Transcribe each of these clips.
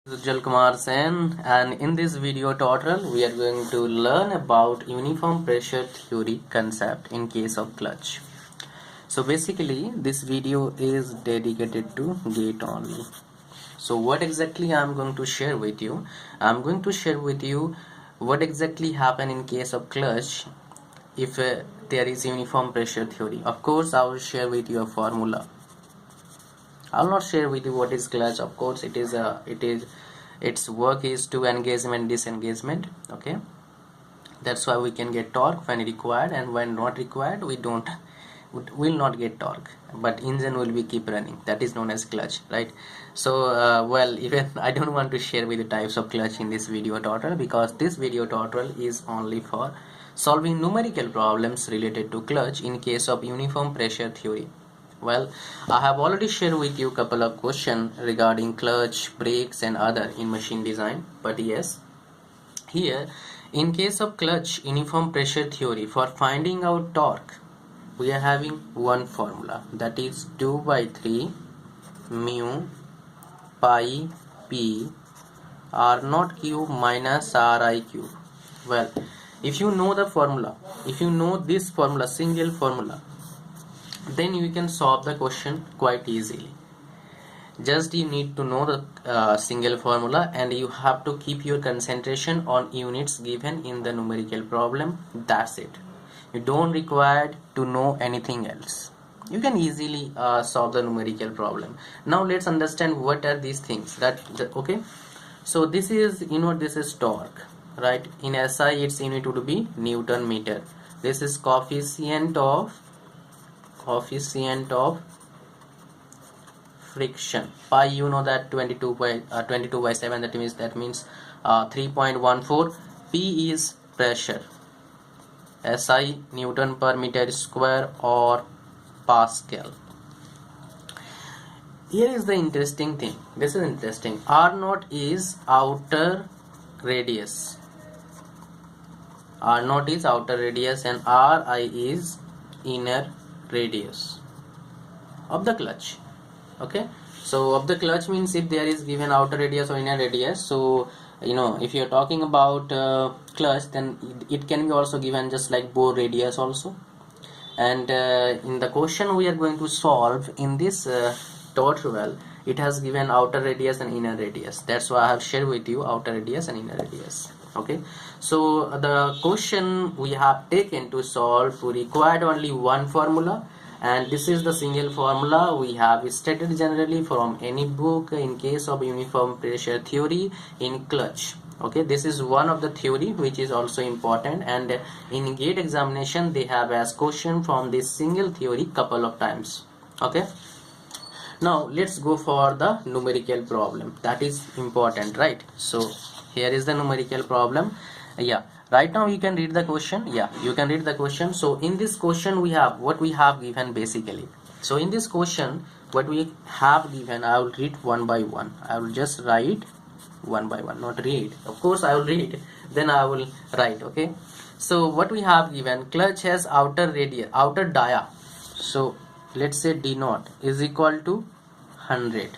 Ujjwal Kumar Sen, and in this video tutorial we are going to learn about uniform pressure theory concept in case of clutch. So basically this video is dedicated to gate only. So what exactly I am going to share with you? I am going to share with you what exactly happen in case of clutch if there is uniform pressure theory. Of course I will share with you a formula. I'll not share with you what is clutch. Of course its work is to engagement disengagement. Okay, that's why we can get torque when required, and when not required we will not get torque, but engine will be keep running. That is known as clutch, right? So well, even I don't want to share with the types of clutch in this video tutorial, because this video tutorial is only for solving numerical problems related to clutch in case of uniform pressure theory. Well, I have already shared with you a couple of questions regarding clutch, brakes and other in machine design. But yes, here in case of clutch uniform pressure theory, for finding out torque, we are having one formula, that is 2 by 3 mu pi p r naught cube minus ri cube. Well, if you know the formula, if you know this formula, single formula, then you can solve the question quite easily. Just you need to know the single formula, and you have to keep your concentration on units given in the numerical problem. That's it. You don't require to know anything else. You can easily solve the numerical problem. Now let's understand what are these things. Okay, so this is, this is torque, right? In SI its unit would be Newton meter. This is coefficient of friction. Pi, you know that 22 by 7, that means 3.14. P is pressure. SI Newton per meter square or Pascal. Here is the interesting thing. This is interesting. R naught is outer radius. R naught is outer radius and Ri is inner radius of the clutch. Okay, so of the clutch means if there is given outer radius or inner radius, so if you're talking about clutch, then it can be also given just like bore radius also. And in the question we are going to solve in this tutorial, it has given outer radius and inner radius. That's why I have shared with you outer radius and inner radius. Okay, so the question we have taken to solve, we required only one formula, and this is the single formula we have stated generally from any book in case of uniform pressure theory in clutch. Okay, this is one of the theory which is also important, and in gate examination they have asked question from this single theory couple of times. Okay, now let's go for the numerical problem. That is important, right? So here is the numerical problem. Yeah, right now you can read the question. Yeah, you can read the question. So in this question we have what we have given basically. So in this question what we have given, I will read one by one. I will just write one by one, not read. Of course I will read, then I will write. Okay, so what we have given, clutch has outer radius, outer dia. So let's say d naught is equal to 100.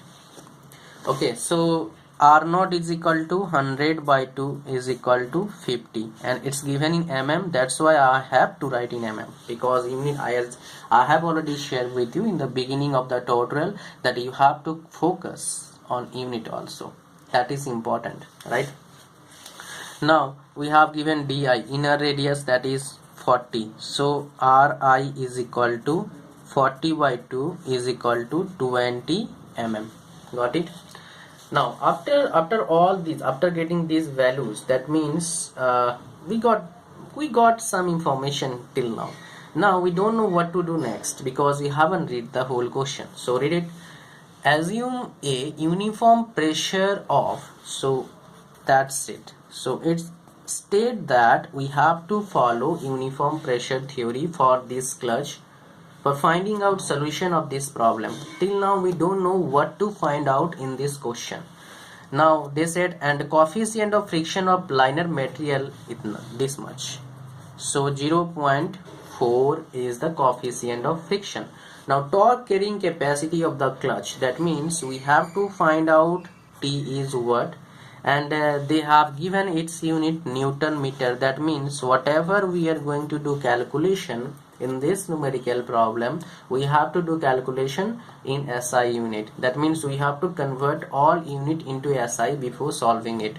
Okay, so R naught is equal to 100 by 2 is equal to 50, and it's given in mm. That's why I have to write in mm, because unit I have already shared with you in the beginning of the tutorial that you have to focus on unit also. That is important, right? Now we have given di, inner radius, that is 40. So Ri is equal to 40 by 2 is equal to 20 mm. Got it? Now after all these, after getting these values, that means we got some information till now. Now we don't know what to do next, because we haven't read the whole question. So read it. Assume a uniform pressure of, so that's it. So it's state that we have to follow uniform pressure theory for this clutch for finding out solution of this problem. Till now we don't know what to find out in this question. Now they said, and the coefficient of friction of liner material this much. So 0.4 is the coefficient of friction. Now torque carrying capacity of the clutch, that means we have to find out T is what, and they have given its unit Newton meter. That means whatever we are going to do calculation in this numerical problem, we have to do calculation in SI unit. That means we have to convert all unit into SI before solving it.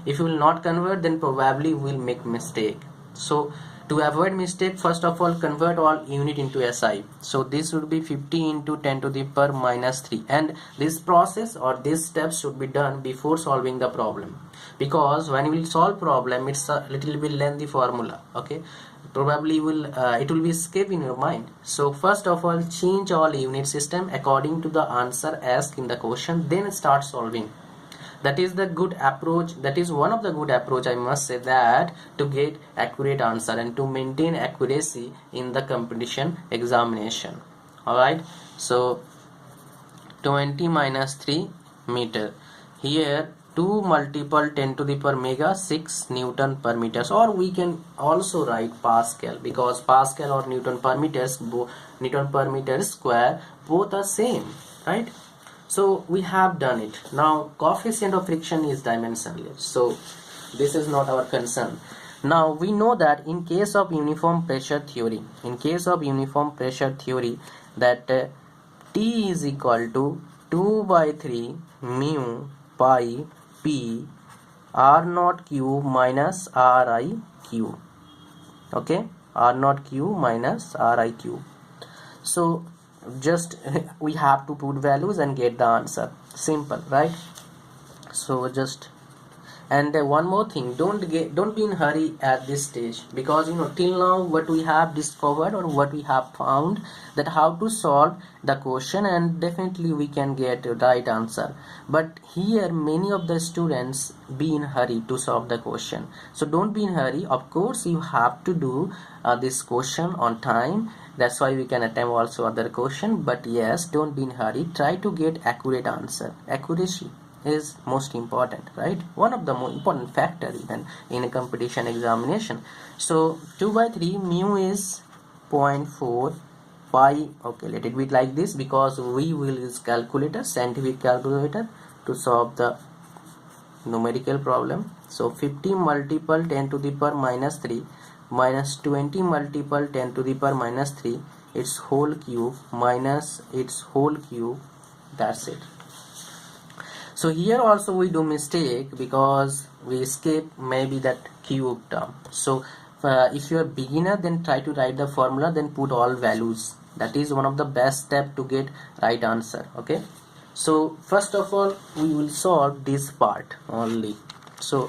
If you will not convert, then probably we will make mistake. So to avoid mistake, first of all convert all unit into SI. So this would be 50 into 10 to the power minus 3, and this process or this step should be done before solving the problem, because when you will solve problem, it's a little bit lengthy formula. Okay, probably will it will be escape in your mind. So first of all change all unit system according to the answer asked in the question, then start solving. That is the good approach. That is one of the good approach, I must say, that to get accurate answer and to maintain accuracy in the competition examination. All right, so 20 minus 3 meter. Here 2 multiple 10 to the power mega 6 Newton per meters, or we can also write Pascal, because Pascal or Newton per meters, Newton per meter square, both are same, right? So we have done it. Now coefficient of friction is dimensionless, so this is not our concern. Now we know that in case of uniform pressure theory, that T is equal to 2 by 3 mu pi p r naught cube minus ri cube. Okay, r naught cube minus ri cube. So just we have to put values and get the answer. Simple, right? So just, and one more thing, don't be in hurry at this stage, because you know till now what we have discovered or what we have found, that how to solve the question, and definitely we can get the right answer. But here many of the students be in hurry to solve the question. So don't be in hurry. Of course you have to do this question on time. That's why we can attempt also other question, but yes, don't be in hurry. Try to get accurate answer. Accuracy is most important, right? One of the more important factor even in a competition examination. So 2 by 3 mu is 0.4 pi. Okay, let it be like this, because we will use calculator, scientific calculator, to solve the numerical problem. So 50 multiple 10 to the power minus 3 minus 20 multiple 10 to the power minus 3, its whole cube minus its whole cube. That's it. So here also we do mistake, because we skip maybe that cube term. So if you are beginner, then try to write the formula, then put all values. That is one of the best step to get right answer. Okay, so first of all we will solve this part only. So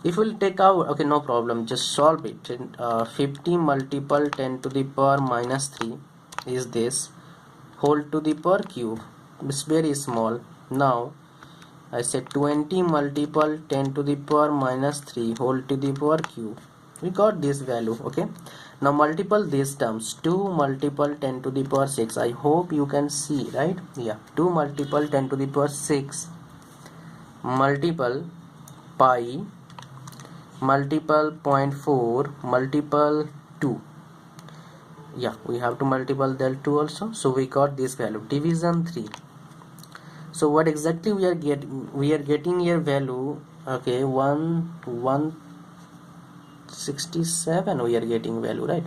if we'll take out, okay, no problem, just solve it. 50 multiple 10 to the power minus 3 is this, whole to the power cube. It's very small. Now I said 20 multiple 10 to the power minus 3 whole to the power cube. We got this value. Okay, now multiple these terms. 2 multiple 10 to the power 6. I hope you can see, right? Yeah, 2 multiple 10 to the power 6 multiple pi multiple 0.4 multiple 2. Yeah, we have to multiple del 2 also. So we got this value, division 3. So what exactly we are getting here value. Okay, 167 we are getting value, right?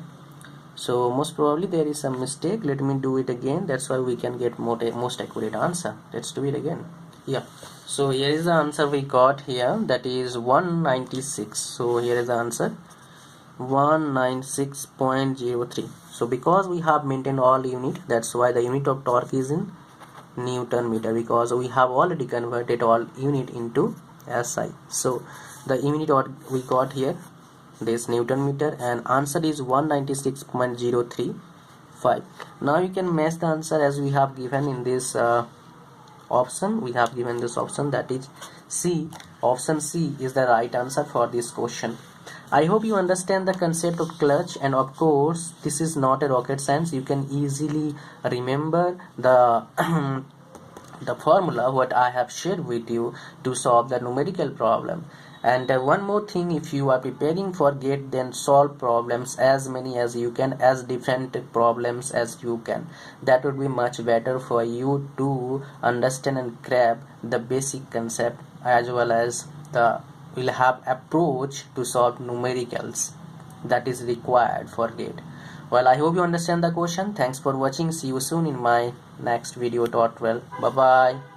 So most probably there is some mistake. Let me do it again. That's why we can get most accurate answer. Let's do it again. Yeah, so here is the answer we got here, that is 196. So here is the answer, 196.03. so because we have maintained all unit, that's why the unit of torque is in Newton meter, because we have already converted all unit into SI. So the unit we got here, this Newton meter, and answer is 196.035. Now you can match the answer as we have given in this option. We have given this option, that is C. Option C is the right answer for this question. I hope you understand the concept of clutch, and of course this is not a rocket science. You can easily remember the the formula what I have shared with you to solve the numerical problem. And one more thing, if you are preparing for GATE, then solve problems as many as you can, as different problems as you can. That would be much better for you to understand and grab the basic concept, as well as the will have approach to solve numericals that is required for GATE. Well, I hope you understand the question. Thanks for watching. See you soon in my next video tutorial. Bye bye.